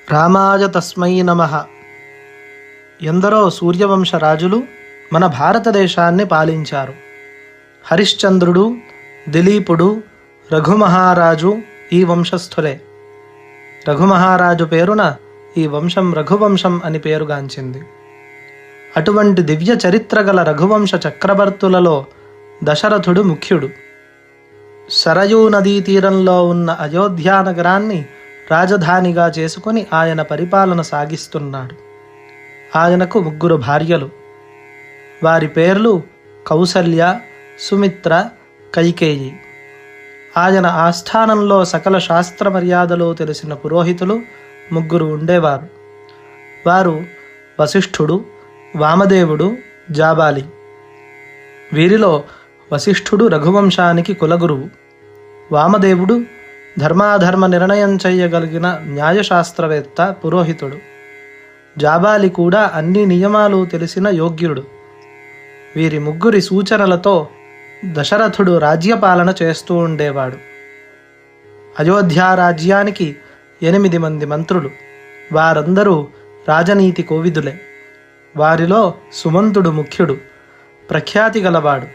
రామాయ తస్మై నమః. ఎందరో సూర్యవంశ రాజులు మన భారతదేశాన్ని పాలించారు. హరిశ్చంద్రుడు, దిలీపుడు, రఘుమహారాజు ఈ వంశస్థులే. రఘుమహారాజు పేరున ఈ వంశం రఘువంశం అని పేరుగాంచింది. అటువంటి దివ్య చరిత్ర గల రఘువంశ చక్రవర్తులలో దశరథుడు ముఖ్యుడు. సరయూ నదీ తీరంలో ఉన్న అయోధ్యా నగరాన్ని రాజధానిగా చేసుకుని ఆయన పరిపాలన సాగిస్తున్నాడు. ఆయనకు 3 భార్యలు. వారి పేర్లు కౌసల్య, సుమిత్ర, కైకేయి. ఆయన ఆస్థానంలో సకల శాస్త్ర మర్యాదలు తెలిసిన పురోహితులు 3 ఉండేవారు. వారు వశిష్ఠుడు, వామదేవుడు, జాబాలి. వీరిలో వశిష్ఠుడు రఘువంశానికి కులగురువు. వామదేవుడు ధర్మాధర్మ నిర్ణయం చేయగలిగిన న్యాయశాస్త్రవేత్త, పురోహితుడు. జాబాలి కూడా అన్ని నియమాలు తెలిసిన యోగ్యుడు. వీరి 3 సూచనలతో దశరథుడు రాజ్యపాలన చేస్తూ ఉండేవాడు. అయోధ్యా రాజ్యానికి 8 మంది మంత్రులు. వారందరూ రాజనీతి కోవిదులే. వారిలో సుమంతుడు ముఖ్యుడు, ప్రఖ్యాతి గలవాడు.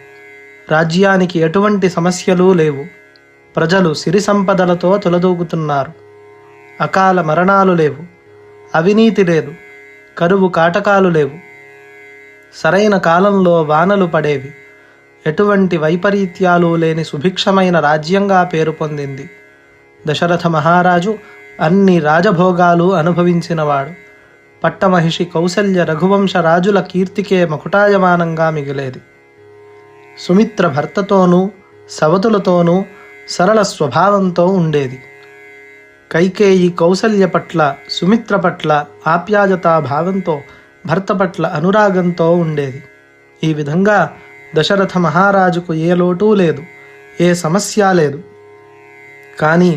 రాజ్యానికి ఎటువంటి సమస్యలు లేవు. ప్రజలు సిరి సంపదలతో తులదూగుతున్నారు. అకాల మరణాలు లేవు, అవినీతి లేదు, కరువు కాటకాలు లేవు. సరైన కాలంలో వానలు పడేవి. ఎటువంటి వైపరీత్యాలు లేని సుభిక్షమైన రాజ్యంగా పేరు పొందింది. దశరథ మహారాజు అన్ని రాజభోగాలు అనుభవించినవాడు. పట్టమహిషి కౌసల్య రఘువంశ రాజుల కీర్తికే మకుటాయమానంగా మిగిలేది. సుమిత్ర భర్తతోనూ సవతులతోనూ సరళ స్వభావంతో ఉండేది. కైకేయి కౌసల్య పట్ల, సుమిత్ర పట్ల ఆప్యాయతా భావంతో, భర్త పట్ల అనురాగంతో ఉండేది. ఈ విధంగా దశరథ మహారాజుకు ఏ లోటు లేదు, ఏ సమస్య లేదు. కానీ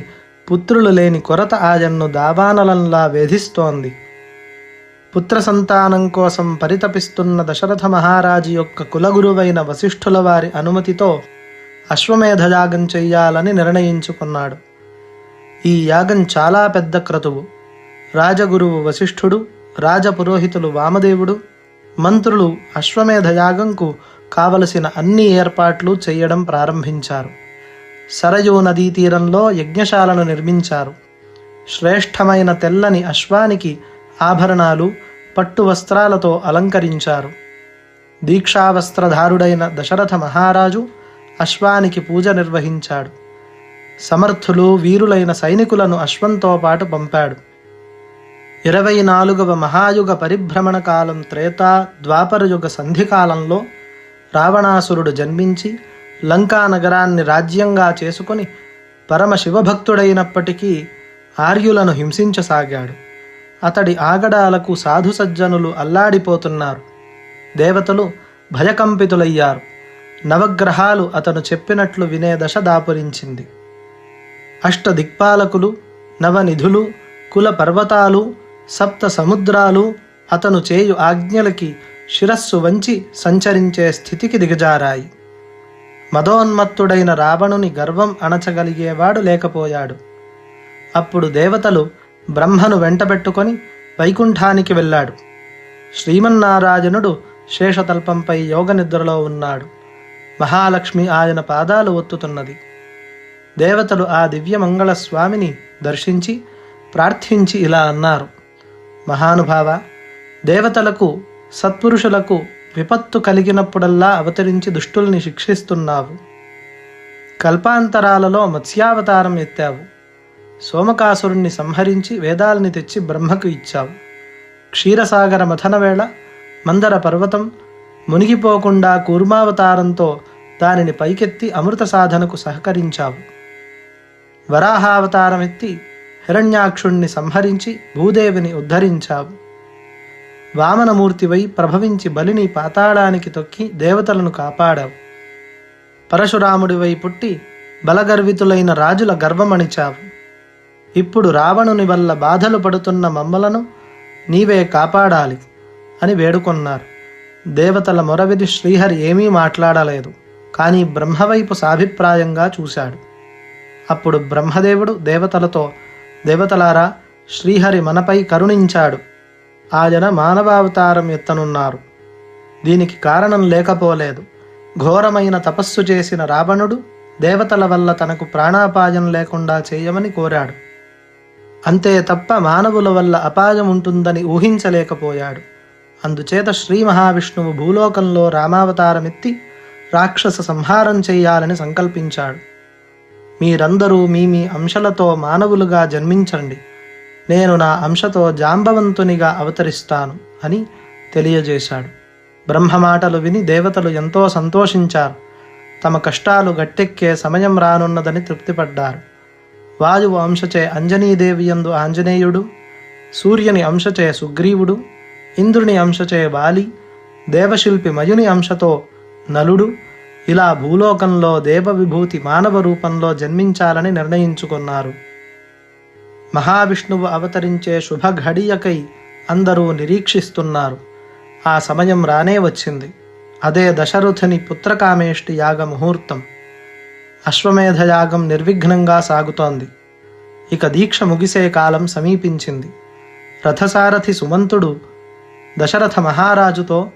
పుత్రులు లేని కొరత ఆయన్ను దావానలంలా వేధిస్తోంది. పుత్ర సంతానం కోసం పరితపిస్తున్న దశరథ మహారాజు యొక్క కులగురువైన వశిష్ఠుల వారి అనుమతితో అశ్వమేధ యాగం చెయ్యాలని నిర్ణయించుకున్నాడు. ఈ యాగం చాలా పెద్ద క్రతువు. రాజగురువు వశిష్ఠుడు, రాజపురోహితులు వామదేవుడు, మంత్రులు అశ్వమేధ యాగంకు కావలసిన అన్ని ఏర్పాట్లు చేయడం ప్రారంభించారు. సరయూ నదీ తీరంలో యజ్ఞశాలను నిర్మించారు. శ్రేష్టమైన తెల్లని అశ్వానికి ఆభరణాలు, పట్టు వస్త్రాలతో అలంకరించారు. దీక్షావస్త్రధారుడైన దశరథ మహారాజు అశ్వానికి పూజ నిర్వహించాడు. సమర్థులు, వీరులైన సైనికులను అశ్వంతో పాటు పంపాడు. 24వ మహాయుగ పరిభ్రమణ కాలం త్రేతా ద్వాపరయుగ సంధికాలంలో రావణాసురుడు జన్మించి లంకా నగరాన్ని రాజ్యంగా చేసుకుని పరమశివభక్తుడైనప్పటికీ ఆర్యులను హింసించసాగాడు. అతడి ఆగడాలకు సాధు సజ్జనులు అల్లాడిపోతున్నారు. దేవతలు భయకంపితులయ్యారు. నవగ్రహాలు అతను చెప్పినట్లు వినే దశ దాపురించింది. అష్టదిక్పాలకులు, నవనిధులు, కుల పర్వతాలు, 7 సముద్రాలు అతను చేయు ఆజ్ఞలకి శిరస్సు వంచి సంచరించే స్థితికి దిగజారాయి. మదోన్మత్తుడైన రావణుని గర్వం అణచగలిగేవాడు లేకపోయాడు. అప్పుడు దేవతలు బ్రహ్మను వెంటబెట్టుకొని వైకుంఠానికి వెళ్ళాడు. శ్రీమన్నారాయణుడు శేషతల్పంపై యోగనిద్రలో ఉన్నాడు. మహాలక్ష్మి ఆయన పాదాలు ఒత్తుతున్నది. దేవతలు ఆ దివ్యమంగళ స్వామిని దర్శించి ప్రార్థించి ఇలా అన్నారు: మహానుభావ, దేవతలకు, సత్పురుషులకు విపత్తు కలిగినప్పుడల్లా అవతరించి దుష్టుల్ని శిక్షిస్తున్నావు. కల్పాంతరాలలో మత్స్యావతారం ఎత్తావు. సోమకాసురుణ్ణి సంహరించి వేదాల్ని తెచ్చి బ్రహ్మకు ఇచ్చావు. క్షీరసాగర మథన వేళ మందర పర్వతం మునిగిపోకుండా కూర్మావతారంతో దానిని పైకెత్తి అమృత సాధనకు సహకరించావు. వరాహావతారం ఎత్తి హిరణ్యాక్షుణ్ణి సంహరించి భూదేవిని ఉద్ధరించావు. వామనమూర్తివై ప్రభవించి బలిని పాతాళానికి తొక్కి దేవతలను కాపాడావు. పరశురాముడివై పుట్టి బలగర్వితులైన రాజుల గర్వమణిచావు. ఇప్పుడు రావణుని వల్ల బాధలు పడుతున్న మమ్మలను నీవే కాపాడాలి అని వేడుకొన్నారు. దేవతల మొరవిది శ్రీహరి ఏమీ మాట్లాడలేదు. కానీ బ్రహ్మవైపు సాభిప్రాయంగా చూశాడు. అప్పుడు బ్రహ్మదేవుడు దేవతలతో, దేవతలారా, శ్రీహరి మనపై కరుణించాడు. ఆయన మానవావతారం ఎత్తనున్నారు. దీనికి కారణం లేకపోలేదు. ఘోరమైన తపస్సు చేసిన రావణుడు దేవతల వల్ల తనకు ప్రాణాపాయం లేకుండా చేయమని కోరాడు. అంతే తప్ప మానవుల వల్ల అపాయం ఉంటుందని ఊహించలేకపోయాడు. అందుచేత శ్రీ మహావిష్ణువు భూలోకంలో రామావతారమెత్తి రాక్షస సంహారం చెయ్యాలని సంకల్పించాడు. మీరందరూ మీ మీ అంశలతో మానవులుగా జన్మించండి, నేను నా అంశతో జాంబవంతునిగా అవతరిస్తాను అని తెలియజేశాడు. బ్రహ్మ మాటలు విని దేవతలు ఎంతో సంతోషించారు. తమ కష్టాలు గట్టెక్కే సమయం రానున్నదని తృప్తిపడ్డారు. వాయువు అంశచే అంజనీదేవి యందు ఆంజనేయుడు, సూర్యుని అంశచే సుగ్రీవుడు, ఇంద్రుని అంశచే వాలి, దేవశిల్పి మయుని అంశతో నలుడు ఇలా భూలోకంలో దేవ విభూతి మానవ రూపంలో జన్మించాలని నిర్ణయించుకున్నారు. మహావిష్ణువు అవతరించే శుభ ఘడియకై అందరూ నిరీక్షిస్తున్నారు. ఆ సమయం రానే వచ్చింది. అదే దశరథుని పుత్రకామేష్టి యాగ ముహూర్తం. అశ్వమేధ యాగం నిర్విఘ్నంగా సాగుతోంది. ఇక దీక్ష ముగిసే కాలం సమీపించింది. రథసారథి సుమంతుడు దశరథ మహారాజుతో,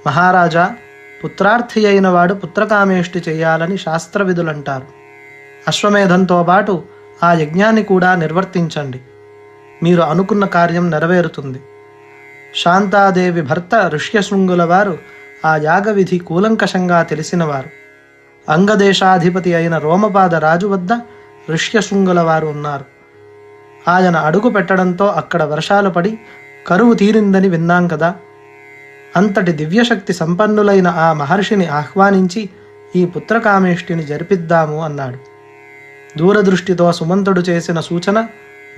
మహారాజా, పుత్రార్థి అయిన వాడు పుత్రకామేష్టి చేయాలని శాస్త్రవిధులంటారు. అశ్వమేధంతో పాటు ఆ యజ్ఞాన్ని కూడా నిర్వర్తించండి. మీరు అనుకున్న కార్యం నెరవేరుతుంది. శాంతాదేవి భర్త ఋష్యశృంగుల వారు ఆ యాగవిధి కూలంకషంగా తెలిసినవారు. అంగదేశాధిపతి అయిన రోమపాద రాజు వద్ద ఋష్యశృంగుల వారు ఉన్నారు. ఆయన అడుగు పెట్టడంతో అక్కడ వర్షాలు పడి కరువు తీరిందని విన్నాం కదా. అంతటి దివ్యశక్తి సంపన్నులైన ఆ మహర్షిని ఆహ్వానించి ఈ పుత్రకామేష్టిని జరిపిద్దాము అన్నాడు. దూరదృష్టితో సుమంతుడు చేసిన సూచన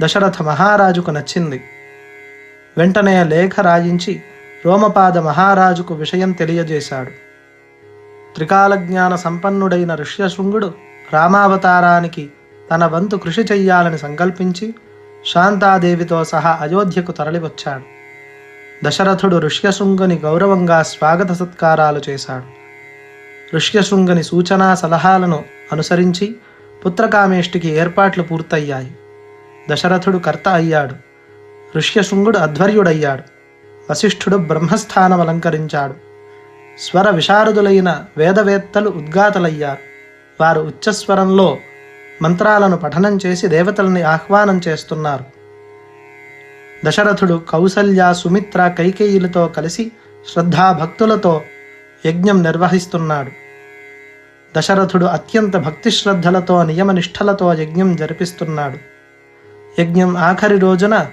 దశరథ మహారాజుకు నచ్చింది. వెంటనే లేఖ రాయించి రోమపాద మహారాజుకు విషయం తెలియజేశాడు. త్రికాలజ్ఞాన సంపన్నుడైన ఋష్యశృంగుడు రామావతారానికి తన వంతు కృషి చెయ్యాలని సంకల్పించి శాంతాదేవితో సహా అయోధ్యకు తరలివచ్చాడు. దశరథుడు ఋష్యశృంగుని గౌరవంగా స్వాగత సత్కారాలు చేశాడు. ఋష్యశృంగుని సూచనా సలహాలను అనుసరించి పుత్రకామేష్టికి ఏర్పాట్లు పూర్తయ్యాయి. దశరథుడు కర్త అయ్యాడు. ఋష్యశృంగుడు అధ్వర్యుడయ్యాడు. వశిష్ఠుడు బ్రహ్మస్థానం అలంకరించాడు. స్వర విశారదులైన వేదవేత్తలు ఉద్గాతలయ్యారు. వారు ఉచ్చస్వరంలో మంత్రాలను పఠనం చేసి దేవతల్ని ఆహ్వానం చేస్తున్నారు. దశరథుడు కౌసల్య, సుమిత్ర, కైకేయులతో కలిసి శ్రద్ధాభక్తులతో యజ్ఞం నిర్వహిస్తున్నాడు. దశరథుడు అత్యంత భక్తి శ్రద్ధలతో నియమనిష్టలతో యజ్ఞం జరిపిస్తున్నాడు. యజ్ఞం ఆఖరి రోజున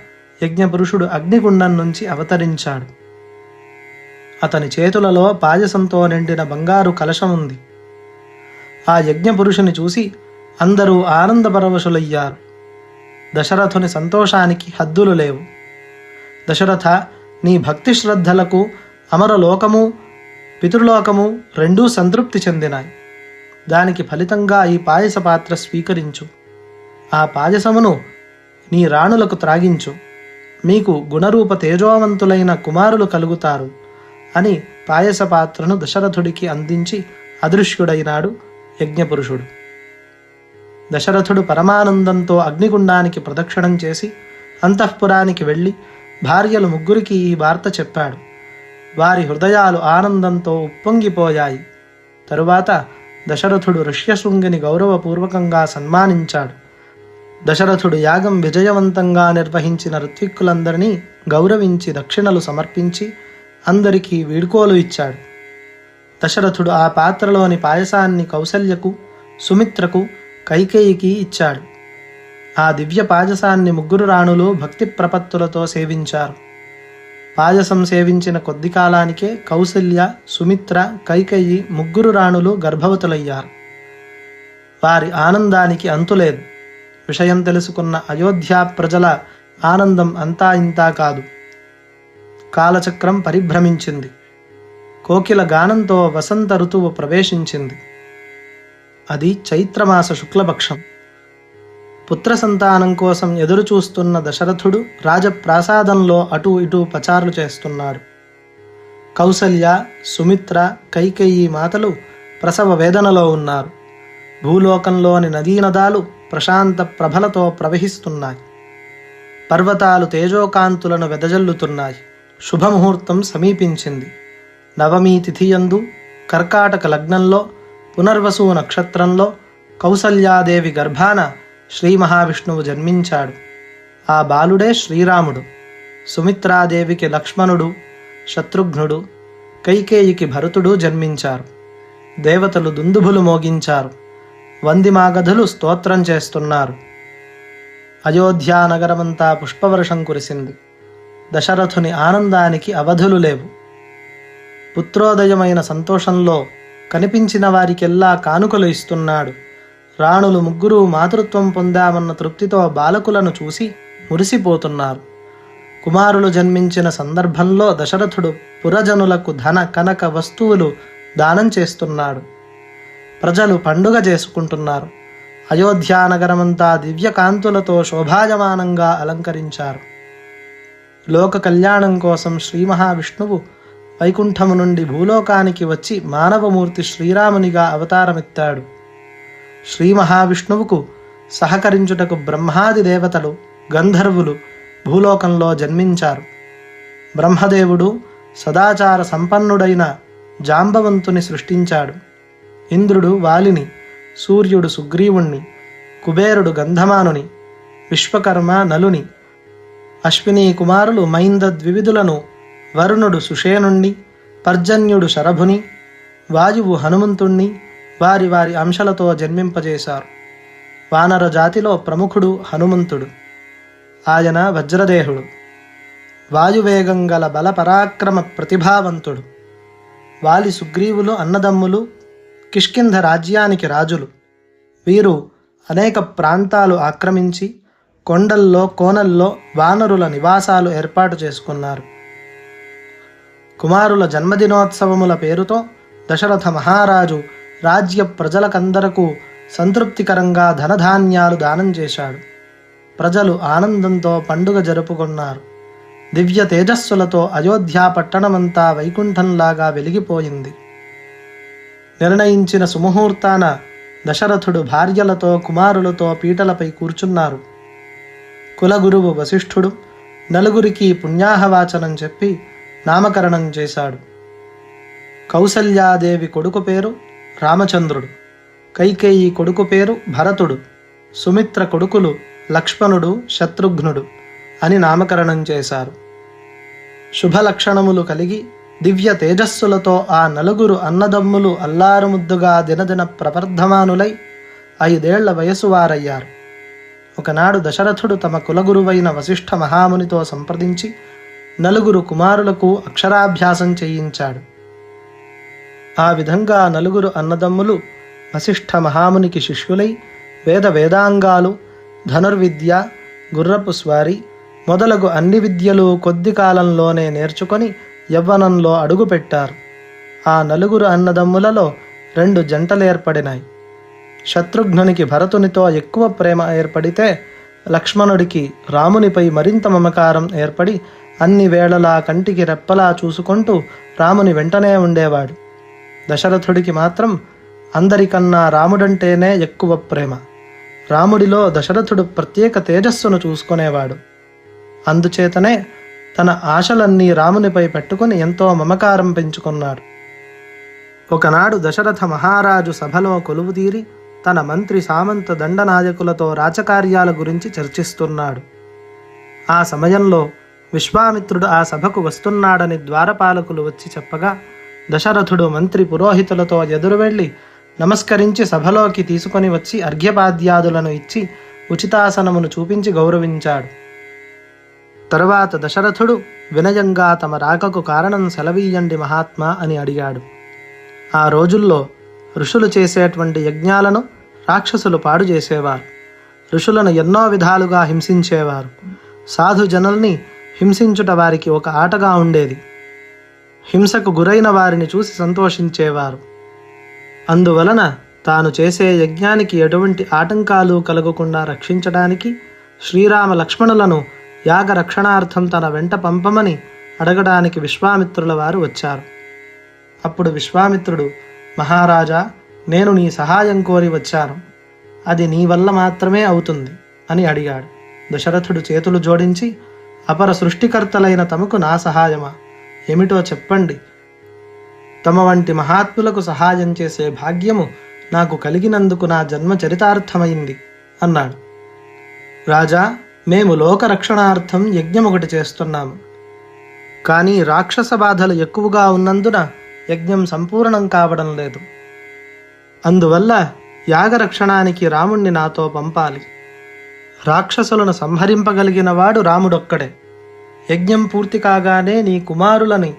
యజ్ఞపురుషుడు అగ్నిగుండం నుంచి అవతరించాడు. అతని చేతులలో పాయసంతో నిండిన బంగారు కలశం ఉంది. ఆ యజ్ఞపురుషుని చూసి అందరూ ఆనందపరవశులయ్యారు. దశరథుని సంతోషానికి హద్దులు లేవు. దశరథ, నీ భక్తి శ్రద్ధలకు అమరలోకము, పితృలోకము రెండూ సంతృప్తి చెందినాయి. దానికి ఫలితంగా ఈ పాయస పాత్ర స్వీకరించు. ఆ పాయసమును నీ రాణులకు త్రాగించు. మీకు గుణరూప తేజోవంతులైన కుమారులు కలుగుతారు అని పాయస పాత్రను దశరథుడికి అందించి అదృశ్యుడైనాడు యజ్ఞపురుషుడు. దశరథుడు పరమానందంతో అగ్నిగుండానికి ప్రదక్షిణం చేసి అంతఃపురానికి వెళ్ళి భార్యలు ముగ్గురికి ఈ వార్త చెప్పాడు. వారి హృదయాలు ఆనందంతో ఉప్పొంగిపోయాయి. తరువాత దశరథుడు ఋష్యశృంగిని గౌరవపూర్వకంగా సన్మానించాడు. దశరథుడు యాగం విజయవంతంగా నిర్వహించిన ఋత్విక్కులందరినీ గౌరవించి దక్షిణలు సమర్పించి అందరికీ వీడ్కోలు ఇచ్చాడు. దశరథుడు ఆ పాత్రలోని పాయసాన్ని కౌసల్యకు, సుమిత్రకు, కైకేయికి ఇచ్చాడు. ఆ దివ్య పాయసాన్ని ముగ్గురు రాణులు భక్తి ప్రపత్తులతో సేవించారు. పాయసం సేవించిన కొద్ది కాలానికే కౌసల్య, సుమిత్ర, కైకేయి ముగ్గురు రాణులు గర్భవతులయ్యారు. వారి ఆనందానికి అంతులేదు. విషయం తెలుసుకున్న అయోధ్య ప్రజల ఆనందం అంతా ఇంతా కాదు. కాలచక్రం పరిభ్రమించింది. కోకిల గానంతో వసంత ఋతువు ప్రవేశించింది. అది చైత్రమాస శుక్లపక్షం. పుత్ర సంతానం కోసం ఎదురు చూస్తున్న దశరథుడు రాజప్రాసాదంలో అటూ ఇటూ పచారులు చేస్తున్నాడు. కౌసల్య, సుమిత్ర, కైకేయి మాతలు ప్రసవ వేదనలో ఉన్నారు. భూలోకంలోని నదీనదాలు ప్రశాంత ప్రభలతో ప్రవహిస్తున్నాయి. పర్వతాలు తేజోకాంతులను వెదజల్లుతున్నాయి. శుభముహూర్తం సమీపించింది. నవమీ తిథియందు కర్కాటక లగ్నంలో పునర్వసు నక్షత్రంలో కౌసల్యాదేవి గర్భాన శ్రీ మహావిష్ణువు జన్మించాడు. ఆ బాలుడే శ్రీరాముడు. సుమిత్రాదేవికి లక్ష్మణుడు, శత్రుఘ్నుడు, కైకేయికి భరతుడు జన్మించారు. దేవతలు దుందుభులు మోగించారు. వందిమాగధులు స్తోత్రం చేస్తున్నారు. అయోధ్యా నగరమంతా పుష్పవర్షం కురిసింది. దశరథుని ఆనందానికి అవధులు లేవు. పుత్రోదయమైన సంతోషంలో కనిపించిన వారికెల్లా కానుకలు ఇస్తున్నాడు. రాణులు ముగ్గురు మాతృత్వం పొందామన్న తృప్తితో బాలకులను చూసి మురిసిపోతున్నారు. కుమారులు జన్మించిన సందర్భంలో దశరథుడు పురజనులకు ధన కనక వస్తువులు దానం చేస్తున్నాడు. ప్రజలు పండుగ చేసుకుంటున్నారు. అయోధ్యానగరమంతా దివ్యకాంతులతో శోభాయమానంగా అలంకరించారు. లోక కళ్యాణం కోసం శ్రీ మహావిష్ణువు వైకుంఠము నుండి భూలోకానికి వచ్చి మానవమూర్తి శ్రీరామునిగా అవతారమెత్తాడు. శ్రీ మహావిష్ణువుకు సహకరించుటకు బ్రహ్మాది దేవతలు, గంధర్వులు భూలోకంలో జన్మించారు. బ్రహ్మదేవుడు సదాచార సంపన్నుడైన జాంబవంతుని సృష్టించాడు. ఇంద్రుడు వాలిని, సూర్యుడు సుగ్రీవుణ్ణి, కుబేరుడు గంధమానుని, విశ్వకర్మ నలుని, అశ్వినీ కుమారులు మైందద్వివిధులను, వరుణుడు సుషేనుణ్ణి, పర్జన్యుడు శరభుని, వాయువు హనుమంతుణ్ణి వారి వారి అంశలతో జన్మింపజేశారు. వానర జాతిలో ప్రముఖుడు హనుమంతుడు. ఆయన వజ్రదేహుడు. వాయువేగం గల బల పరాక్రమ ప్రతిభావంతుడు. వాలి సుగ్రీవులు అన్నదమ్ములు కిష్కింధ రాజ్యానికి రాజులు. వీరు అనేక ప్రాంతాలు ఆక్రమించి కొండల్లో కోనల్లో వానరుల నివాసాలు ఏర్పాటు చేసుకున్నారు. కుమారుల జన్మదినోత్సవముల పేరుతో దశరథ మహారాజు రాజ్య ప్రజలకందరకు సంతృప్తికరంగా ధనధాన్యాలు దానం చేశాడు. ప్రజలు ఆనందంతో పండుగ జరుపుకున్నారు. దివ్య తేజస్సులతో అయోధ్యా పట్టణమంతా వైకుంఠంలాగా వెలిగిపోయింది. నిర్ణయించిన సుముహూర్తాన దశరథుడు భార్యలతో కుమారులతో పీటలపై కూర్చున్నారు. కులగురువు వశిష్ఠుడు నలుగురికి పుణ్యాహవాచనం చెప్పి నామకరణం చేశాడు. కౌసల్యాదేవి కొడుకు పేరు రామచంద్రుడు. కైకేయి కొడుకు పేరు భరతుడు. సుమిత్ర కొడుకులు లక్ష్మణుడు, శత్రుఘ్నుడు అని నామకరణం చేశారు. శుభలక్షణములు కలిగి దివ్య తేజస్సులతో ఆ నలుగురు అన్నదమ్ములు అల్లారుముద్దుగా దినదిన ప్రవర్ధమానులై 5 ఏళ్ల వయసు వారయ్యారు. ఒకనాడు దశరథుడు తమ కులగురువైన వశిష్ఠ మహామునితో సంప్రదించి నలుగురు కుమారులకు అక్షరాభ్యాసం చేయించాడు. ఆ విధంగా నలుగురు అన్నదమ్ములు వశిష్ఠ మహామునికి శిష్యులై వేదాంగాలు, ధనుర్విద్య, గుర్రపు స్వారీ మొదలగు అన్ని విద్యలు కొద్ది కాలంలోనే నేర్చుకొని యవ్వనంలో అడుగుపెట్టారు. ఆ నలుగురు అన్నదమ్ములలో 2 జంటలేర్పడినాయి. శత్రుఘ్నునికి భరతునితో ఎక్కువ ప్రేమ ఏర్పడితే లక్ష్మణుడికి రామునిపై మరింత మమకారం ఏర్పడి అన్ని వేళలా కంటికి రెప్పలా చూసుకుంటూ రాముని వెంటనే ఉండేవాడు. దశరథుడికి మాత్రం అందరికన్నా రాముడంటేనే ఎక్కువ ప్రేమ. రాముడిలో దశరథుడు ప్రత్యేక తేజస్సును చూసుకునేవాడు. అందుచేతనే తన ఆశలన్నీ రామునిపై పెట్టుకుని ఎంతో మమకారం పెంచుకున్నాడు. ఒకనాడు దశరథ మహారాజు సభలో కొలువుదీరి తన మంత్రి సామంత దండనాయకులతో రాజకార్యాల గురించి చర్చిస్తున్నాడు. ఆ సమయంలో విశ్వామిత్రుడు ఆ సభకు వస్తున్నాడని ద్వారపాలకులు వచ్చి చెప్పగా దశరథుడు మంత్రి పురోహితులతో ఎదురు వెళ్ళి నమస్కరించి సభలోకి తీసుకొని వచ్చి అర్ఘ్యపాద్యాదులను ఇచ్చి ఉచితాసనమును చూపించి గౌరవించాడు. తరువాత దశరథుడు వినయంగా తమ రాకకు కారణం సెలవీయండి మహాత్మా అని అడిగాడు. ఆ రోజుల్లో ఋషులు చేసేటువంటి యజ్ఞాలను రాక్షసులు పాడు చేసేవారు. ఋషులను ఎన్నో విధాలుగా హింసించేవారు. సాధుజనుల్ని హింసించుట వారికి ఒక ఆటగా ఉండేది. హింసకు గురైన వారిని చూసి సంతోషించేవారు. అందువలన తాను చేసే యజ్ఞానికి ఎటువంటి ఆటంకాలు కలగకుండా రక్షించడానికి శ్రీరామ లక్ష్మణులను యాగరక్షణార్థం తన వెంట పంపమని అడగడానికి విశ్వామిత్రుల వారు వచ్చారు. అప్పుడు విశ్వామిత్రుడు, మహారాజా, నేను నీ సహాయం కోరి వచ్చాను. అది నీ వల్ల మాత్రమే అవుతుంది అని అడిగాడు. దశరథుడు చేతులు జోడించి, అపర సృష్టికర్తలైన తమకు నా సహాయమా? ఏమిటో చెప్పండి. తమ వంటి మహాత్ములకు సహాయం చేసే భాగ్యము నాకు కలిగినందుకు నా జన్మ చరితార్థమైంది అన్నాడు. రాజా, మేము లోకరక్షణార్థం యజ్ఞం ఒకటి చేస్తున్నాము. కానీ రాక్షస బాధలు ఎక్కువగా ఉన్నందున యజ్ఞం సంపూర్ణం కావడం లేదు. అందువల్ల యాగరక్షణానికి రాముణ్ణి నాతో పంపాలి. రాక్షసులను సంహరింపగలిగిన వాడు రాముడొక్కడే. యజ్ఞం పూర్తి కాగానే నీ కుమారులని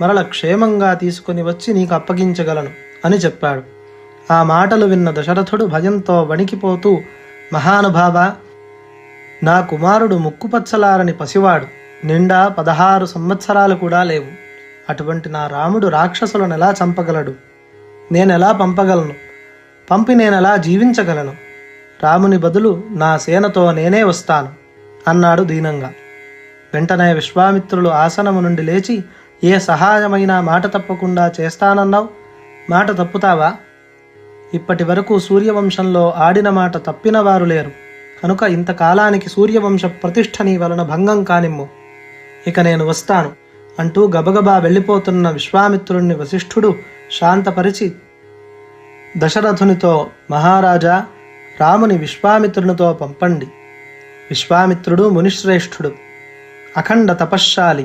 మరల క్షేమంగా తీసుకుని వచ్చి నీకు అప్పగించగలను అని చెప్పాడు. ఆ మాటలు విన్న దశరథుడు భయంతో వణికిపోతూ, మహానుభావ, నా కుమారుడు ముక్కుపచ్చలారని పసివాడు, నిండా 16 సంవత్సరాలు కూడా లేవు. అటువంటి నా రాముడు రాక్షసులను ఎలా చంపగలడు? నేనెలా పంపగలను? పంపి నేనెలా జీవించగలను? రాముని బదులు నా సేనతో నేనే వస్తాను అన్నాడు దీనంగా. వెంటనే విశ్వామిత్రులు ఆసనము నుండి లేచి, ఏ సహాయమైనా మాట తప్పకుండా చేస్తానన్నావు, మాట తప్పుతావా? ఇప్పటి వరకు సూర్యవంశంలో ఆడిన మాట తప్పిన వారు లేరు కనుక ఇంతకాలానికి సూర్యవంశ ప్రతిష్ఠ నీ వలన భంగం కానిమ్ము. ఇక నేను వస్తాను అంటూ గబగబా వెళ్ళిపోతున్న విశ్వామిత్రుణ్ణి వశిష్ఠుడు శాంతపరిచి దశరథునితో, మహారాజా, రాముని విశ్వామిత్రునితో పంపండి. విశ్వామిత్రుడు మునిశ్రేష్ఠుడు, అఖండ తపశ్శాలి,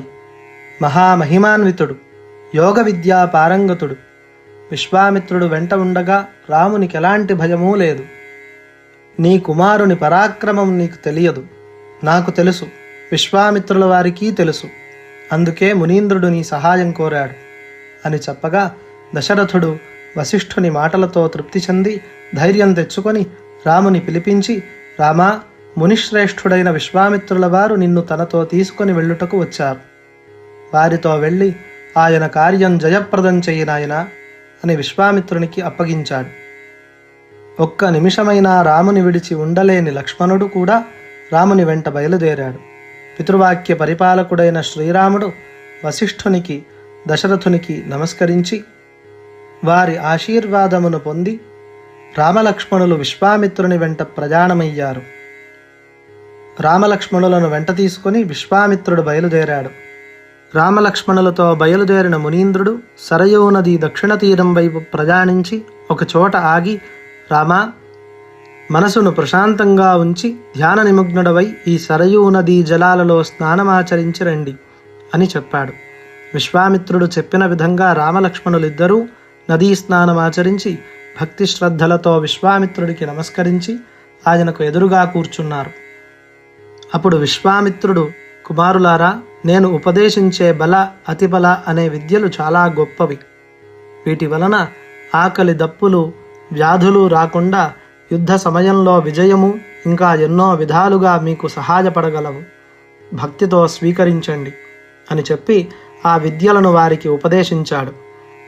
మహామహిమాన్వితుడు, యోగ విద్యా పారంగతుడు. విశ్వామిత్రుడు వెంట ఉండగా రామునికి ఎలాంటి భయమూ లేదు. నీ కుమారుని పరాక్రమం నీకు తెలియదు, నాకు తెలుసు, విశ్వామిత్రుల వారికి తెలుసు. అందుకే మునీంద్రుడు నీ సహాయం కోరాడు అని చెప్పగా దశరథుడు వశిష్ఠుని మాటలతో తృప్తి చెంది ధైర్యం తెచ్చుకొని రాముని పిలిపించి, రామా, మునిశ్రేష్ఠుడైన విశ్వామిత్రుల వారు నిన్ను తనతో తీసుకొని వెళ్ళుటకు వచ్చారు. వారితో వెళ్ళి ఆయన కార్యం జయప్రదం చేయి నాయనా అని విశ్వామిత్రునికి అప్పగించాడు. ఒక్క నిమిషమైనా రాముని విడిచి ఉండలేని లక్ష్మణుడు కూడా రాముని వెంట బయలుదేరాడు. పితృవాక్య పరిపాలకుడైన శ్రీరాముడు వశిష్ఠునికి, దశరథునికి నమస్కరించి వారి ఆశీర్వాదమును పొంది రామలక్ష్మణులు విశ్వామిత్రుని వెంట ప్రయాణమయ్యారు. రామలక్ష్మణులను వెంట తీసుకుని విశ్వామిత్రుడు బయలుదేరాడు. రామలక్ష్మణులతో బయలుదేరిన మునీంద్రుడు సరయూ నది దక్షిణ తీరం వైపు ప్రయాణించి ఒకచోట ఆగి, రామా, మనసును ప్రశాంతంగా ఉంచి ధ్యాన నిమగ్నుడవై ఈ సరయూ నదీ జలాలలో స్నానమాచరించి రండి అని చెప్పాడు. విశ్వామిత్రుడు చెప్పిన విధంగా రామలక్ష్మణులిద్దరూ నదీ స్నానమాచరించి భక్తి శ్రద్ధలతో విశ్వామిత్రుడికి నమస్కరించి ఆయనకు ఎదురుగా కూర్చున్నారు. అప్పుడు విశ్వామిత్రుడు, కుమారులారా, నేను ఉపదేశించే బల, అతిబల అనే విద్యలు చాలా గొప్పవి. వీటి వలన ఆకలి, దప్పులు, వ్యాధులు రాకుండా యుద్ధ సమయంలో విజయము ఇంకా ఎన్నో విధాలుగా మీకు సహాయపడగలవు. భక్తితో స్వీకరించండి అని చెప్పి ఆ విద్యలను వారికి ఉపదేశించాడు.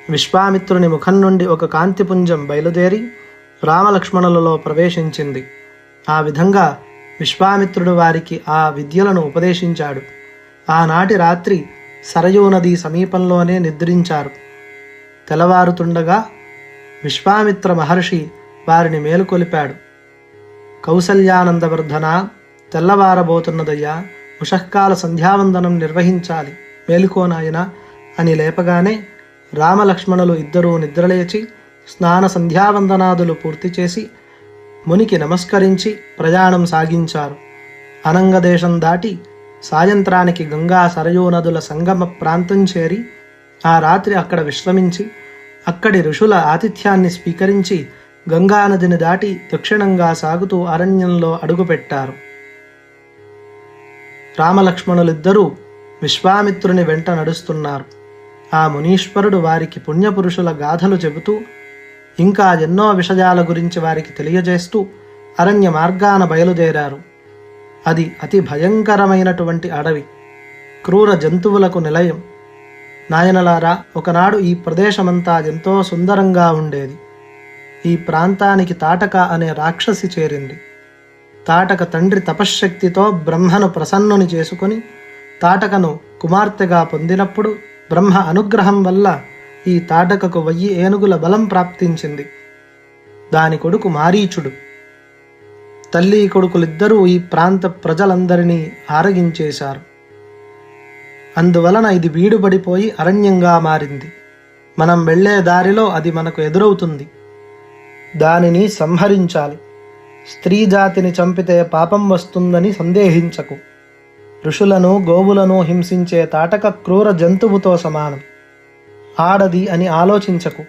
విశ్వామిత్రుని ముఖం నుండి ఒక కాంతిపుంజం బయలుదేరి రామలక్ష్మణులలో ప్రవేశించింది. ఆ విధంగా విశ్వామిత్రుడు వారికి ఆ విద్యలను ఉపదేశించాడు. ఆనాటి రాత్రి సరయూ నది సమీపంలోనే నిద్రించారు. తెల్లవారుతుండగా విశ్వామిత్ర మహర్షి వారిని మేలుకొలిపాడు. కౌసల్యానందవర్ధన, తెల్లవారబోతున్నదయ్యా, ఉషఃకాల సంధ్యావందనం నిర్వహించాలి, మేలుకోనాయనా అని లేపగానే రామలక్ష్మణులు ఇద్దరూ నిద్రలేచి స్నాన సంధ్యావందనాదులు పూర్తి చేసి మునికి నమస్కరించి ప్రయాణం సాగించారు. అనంగదేశం దాటి సాయంత్రానికి గంగా సరయూ నదుల సంగమ ప్రాంతం చేరి ఆ రాత్రి అక్కడ విశ్రమించి అక్కడి ఋషుల ఆతిథ్యాన్ని స్వీకరించి గంగానదిని దాటి దక్షిణంగా సాగుతూ అరణ్యంలో అడుగుపెట్టారు. రామలక్ష్మణులిద్దరూ విశ్వామిత్రుని వెంట నడుస్తున్నారు. ఆ మునీశ్వరుడు వారికి పుణ్యపురుషుల గాథలు చెబుతూ ఇంకా ఎన్నో విషయాల గురించి వారికి తెలియజేస్తూ అరణ్య మార్గాన బయలుదేరారు. అది అతి భయంకరమైనటువంటి అడవి, క్రూర జంతువులకు నిలయం. నాయనలారా, ఒకనాడు ఈ ప్రదేశమంతా ఎంతో సుందరంగా ఉండేది. ఈ ప్రాంతానికి తాటక అనే రాక్షసి చేరింది. తాటక తండ్రి తపశ్శక్తితో బ్రహ్మను ప్రసన్నుని చేసుకుని తాటకను కుమార్తెగా పొందినప్పుడు బ్రహ్మ అనుగ్రహం వల్ల ఈ తాటకకు 1000 ఏనుగుల బలం ప్రాప్తించింది. దాని కొడుకు మారీచుడు. తల్లి కొడుకులిద్దరూ ఈ ప్రాంత ప్రజలందరినీ ఆరగించేశారు. అందువలన ఇది వీడుబడిపోయి అరణ్యంగా మారింది. మనం వెళ్ళే దారిలో అది మనకు ఎదురవుతుంది. దానిని సంహరించాలి. స్త్రీ జాతిని చంపితే పాపం వస్తుందని సందేహించకు. ఋషులను గోవులను హింసించే తాటక క్రూర జంతువుతో సమానం. ఆడది అని ఆలోచించకు.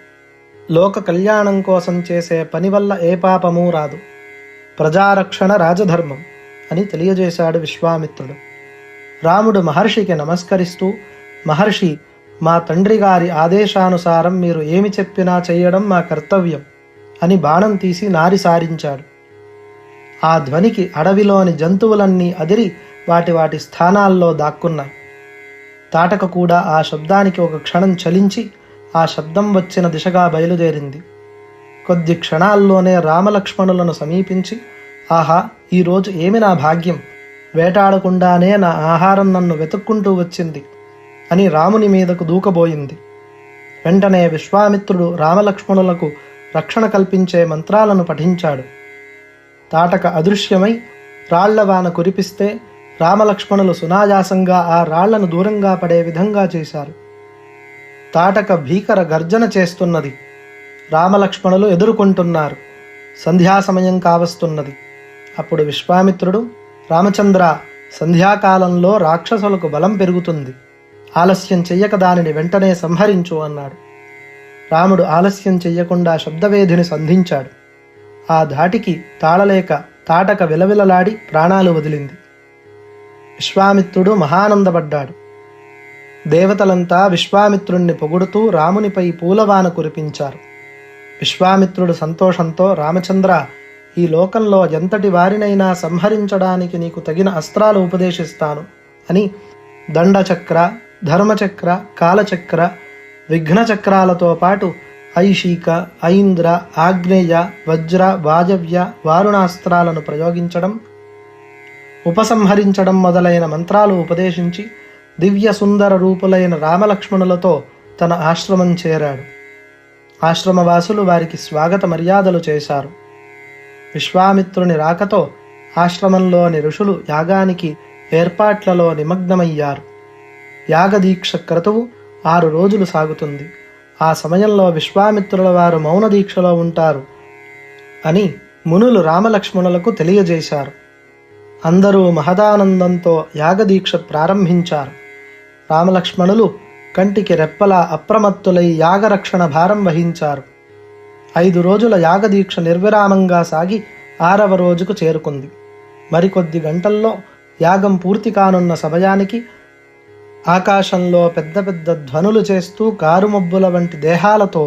లోక కళ్యాణం కోసం చేసే పని వల్ల ఏ పాపమూ రాదు. ప్రజారక్షణ రాజధర్మం అని తెలియజేశాడు విశ్వామిత్రుడు. రాముడు మహర్షికి నమస్కరిస్తూ, మహర్షి, మా తండ్రి గారి ఆదేశానుసారం మీరు ఏమి చెప్పినా చెయ్యడం మా కర్తవ్యం అని బాణం తీసి నారి సారించాడు. ఆ ధ్వనికి అడవిలోని జంతువులన్నీ అదిరి వాటి వాటి స్థానాల్లో దాక్కున్నాయి. తాటక కూడా ఆ శబ్దానికి ఒక క్షణం చలించి ఆ శబ్దం వచ్చిన దిశగా బయలుదేరింది. కొద్ది క్షణాల్లోనే రామలక్ష్మణులను సమీపించి, ఆహా, ఈరోజు ఏమి నా భాగ్యం, వేటాడకుండానే నా ఆహారం నన్ను వెతుక్కుంటూ వచ్చింది అని రాముని మీదకు దూకబోయింది. వెంటనే విశ్వామిత్రుడు రామలక్ష్మణులకు రక్షణ కల్పించే మంత్రాలను పఠించాడు. తాటక అదృశ్యమై రాళ్లవాన కురిపిస్తే రామలక్ష్మణులు సునాయాసంగా ఆ రాళ్లను దూరంగా పడే విధంగా చేశారు. తాటక భీకర గర్జన చేస్తున్నది. రామలక్ష్మణులు ఎదుర్కొంటున్నారు. సంధ్యా సమయం కావస్తున్నది. అప్పుడు విశ్వామిత్రుడు, రామచంద్ర, సంధ్యాకాలంలో రాక్షసులకు బలం పెరుగుతుంది. ఆలస్యం చెయ్యక దానిని వెంటనే సంహరించు అన్నాడు. రాముడు ఆలస్యం చెయ్యకుండా శబ్దవేధిని సంధించాడు. ఆ ధాటికి తాళలేక తాటక విలవిలలాడి ప్రాణాలు వదిలింది. విశ్వామిత్రుడు మహానందపడ్డాడు. దేవతలంతా విశ్వామిత్రుణ్ణి పొగుడుతూ రామునిపై పూలవాన కురిపించారు. విశ్వామిత్రుడు సంతోషంతో, రామచంద్ర, ఈ లోకంలో ఎంతటి వారినైనా సంహరించడానికి నీకు తగిన అస్త్రాలు ఉపదేశిస్తాను అని దండచక్ర, ధర్మచక్ర, కాలచక్ర, విఘ్నచక్రాలతో పాటు ఐషీక, ఐంద్ర, ఆగ్నేయ, వజ్ర, వాజవ్య, వారుణాస్త్రాలను ప్రయోగించడం, ఉపసంహరించడం మొదలైన మంత్రాలు ఉపదేశించి దివ్య సుందర రూపులైన రామలక్ష్మణులతో తన ఆశ్రమం చేరాడు. ఆశ్రమవాసులు వారికి స్వాగత మర్యాదలు చేశారు. విశ్వామిత్రుని రాకతో ఆశ్రమంలోని ఋషులు యాగానికి ఏర్పాట్లలో నిమగ్నమయ్యారు. యాగదీక్ష క్రతువు 6 రోజులు సాగుతుంది. ఆ సమయంలో విశ్వామిత్రుల వారు మౌన దీక్షలో ఉంటారు అని మునులు రామలక్ష్మణులకు తెలియజేశారు. అందరూ మహదానందంతో యాగదీక్ష ప్రారంభించారు. రామలక్ష్మణులు కంటికి రెప్పలా అప్రమత్తులై యాగరక్షణ భారం వహించారు. 5 రోజుల యాగదీక్ష నిర్విరామంగా సాగి 6వ రోజుకు చేరుకుంది. మరికొద్ది గంటల్లో యాగం పూర్తి కానున్న సమయానికి ఆకాశంలో పెద్ద పెద్ద ధ్వనులు చేస్తూ కారుమబ్బుల వంటి దేహాలతో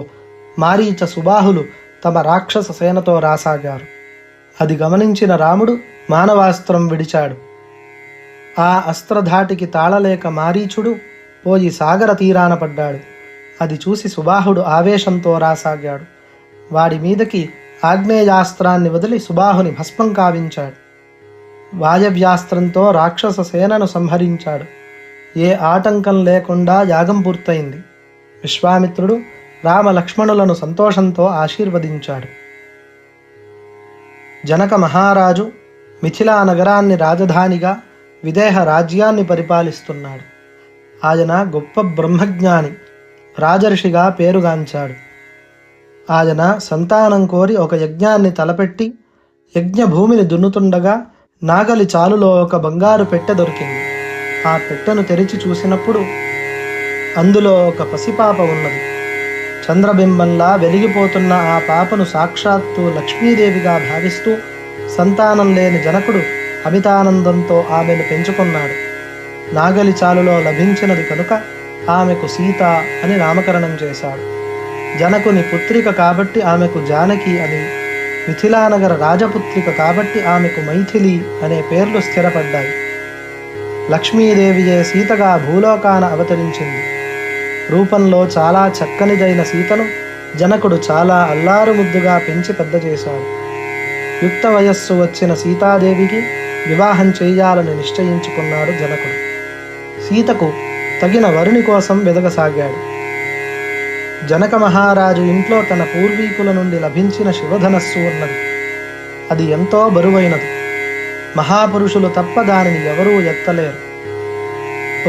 మారీచ, సుబాహులు తమ రాక్షస సేనతో రాసాగారు. అది గమనించిన రాముడు మానవాస్త్రం విడిచాడు. ఆ అస్త్రధాటికి తాళలేక మారీచుడు పోయి సాగర తీరాన పడ్డాడు. అది చూసి సుబాహుడు ఆవేశంతో రాసాగాడు. వాడి మీదకి ఆగ్నేయాస్త్రాన్ని వదిలి సుబాహుని భస్మం కావించాడు. వాయవ్యాస్త్రంతో రాక్షస సేనను సంహరించాడు. ఏ ఆటంకం లేకుండా యాగం పూర్తయింది. విశ్వామిత్రుడు రామలక్ష్మణులను సంతోషంతో ఆశీర్వదించాడు. జనక మహారాజు మిథిలా నగరాన్ని రాజధానిగా, విదేహ రాజ్యాన్ని పరిపాలిస్తున్నాడు. ఆయన గొప్ప బ్రహ్మజ్ఞాని, రాజర్షిగా పేరుగాంచాడు. ఆయన సంతానం కోరి ఒక యజ్ఞాన్ని తలపెట్టి యజ్ఞ భూమిని దున్నుతుండగా నాగలి చాలులో ఒక బంగారు పెట్టె దొరికింది. ఆ పెట్టెను తెరిచి చూసినప్పుడు అందులో ఒక పసిపాప ఉన్నది. చంద్రబింబంలా వెలిగిపోతున్న ఆ పాపను సాక్షాత్తు లక్ష్మీదేవిగా భావిస్తూ సంతానం లేని జనకుడు అమితానందంతో ఆమెను పెంచుకున్నాడు. నాగలి చాలులో లభించినది కనుక ఆమెకు సీత అని నామకరణం చేశాడు. జనకుని పుత్రిక కాబట్టి ఆమెకు జానకి అని, మిథిలానగర రాజపుత్రిక కాబట్టి ఆమెకు మైథిలి అనే పేర్లు స్థిరపడ్డాయి. లక్ష్మీదేవియే సీతగా భూలోకాన అవతరించింది. రూపంలో చాలా చక్కనిదైన సీతను జనకుడు చాలా అల్లారుముద్దుగా పెంచి పెద్ద చేశాడు. యుక్త వయస్సు వచ్చిన సీతాదేవికి వివాహం చేయాలని నిశ్చయించుకున్నాడు జనకుడు. సీతకు తగిన వరుని కోసం వెదగసాగాడు. జనక మహారాజు ఇంట్లో తన పూర్వీకుల నుండి లభించిన శివధనస్సు ఉన్నది. అది ఎంతో బరువైనది. మహాపురుషులు తప్ప దానిని ఎవరూ ఎత్తలేరు.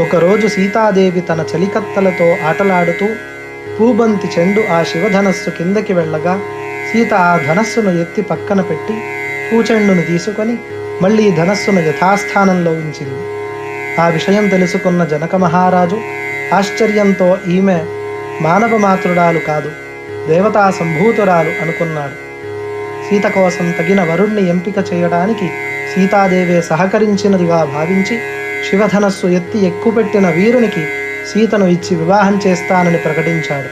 ఒకరోజు సీతాదేవి తన చలికత్తలతో ఆటలాడుతూ పూబంతి చెండు ఆ శివధనస్సు కిందకి వెళ్ళగా సీత ఆ ధనస్సును ఎత్తి పక్కన పెట్టి పూచెండును తీసుకొని మళ్ళీ ధనస్సును యథాస్థానంలో ఉంచింది. ఆ విషయం తెలుసుకున్న జనక మహారాజు ఆశ్చర్యంతో ఈమె మానవ మాతృరాలు కాదు, దేవతా సంభూతురాలు అనుకున్నాడు. సీత కోసం తగిన వరుణ్ణి ఎంపిక చేయడానికి సీతాదేవే సహకరించినదిగా భావించి శివధనస్సు ఎత్తి ఎక్కుపెట్టిన వీరునికి సీతను ఇచ్చి వివాహం చేస్తానని ప్రకటించాడు.